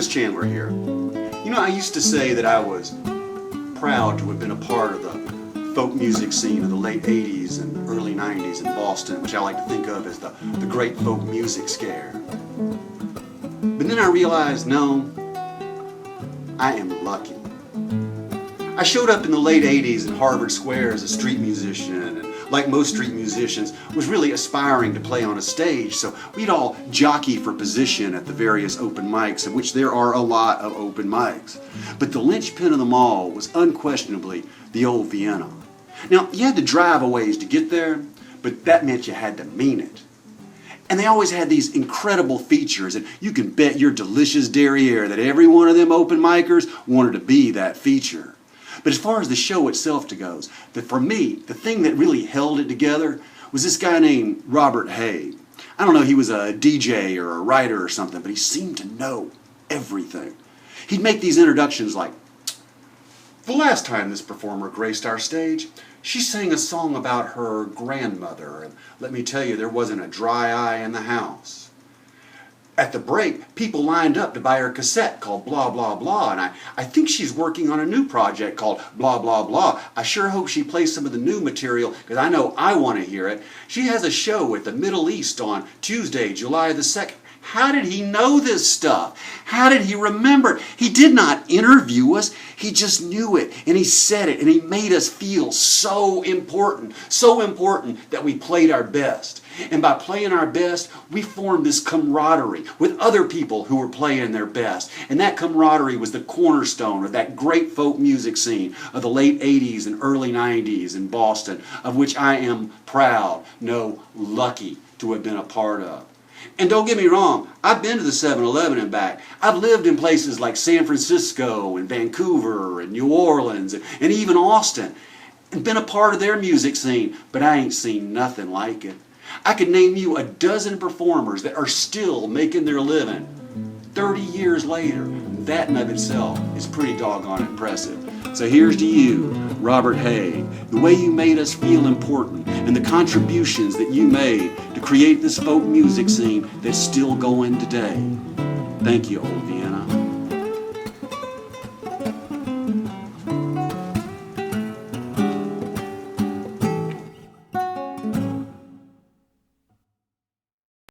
Chandler here. You know, I used to say that I was proud to have been a part of the folk music scene of the late 80s and early 90s in Boston, which I like to think of as the great folk music scare. But then I realized, no, I am lucky. I showed up in the late 80s in Harvard Square as a street musician, and like most street musicians, was really aspiring to play on a stage, so we'd all jockey for position at the various open mics, of which there are a lot of open mics. But the linchpin of them all was unquestionably the old Vienna. Now, you had to drive a ways to get there, but that meant you had to mean it. And they always had these incredible features, and you can bet your delicious derriere that every one of them open micers wanted to be that feature. But as far as the show itself goes, for me, the thing that really held it together was this guy named Robert Haigh. I don't know, he was a DJ or a writer or something, but he seemed to know everything. He'd make these introductions like, "The last time this performer graced our stage, she sang a song about her grandmother, and let me tell you, there wasn't a dry eye in the house. At the break, people lined up to buy her cassette called Blah Blah Blah, and I think she's working on a new project called Blah Blah Blah. I sure hope she plays some of the new material, because I know I want to hear it. She has a show at the Middle East on Tuesday, July the 2nd. How did he know this stuff? How did he remember? He did not interview us. He just knew it, and he said it, and he made us feel so important that we played our best. And by playing our best, we formed this camaraderie with other people who were playing their best. And that camaraderie was the cornerstone of that great folk music scene of the late 80s and early 90s in Boston, of which I am proud, no, lucky to have been a part of. And don't get me wrong, I've been to the 7-Eleven and back. I've lived in places like San Francisco and Vancouver and New Orleans and even Austin, and been a part of their music scene, but I ain't seen nothing like it. I could name you a dozen performers that are still making their living 30 years later. That in of itself is pretty doggone impressive. So here's to you, Robert Haigh, the way you made us feel important and the contributions that you made to create this folk music scene that's still going today. Thank you, old Vienna.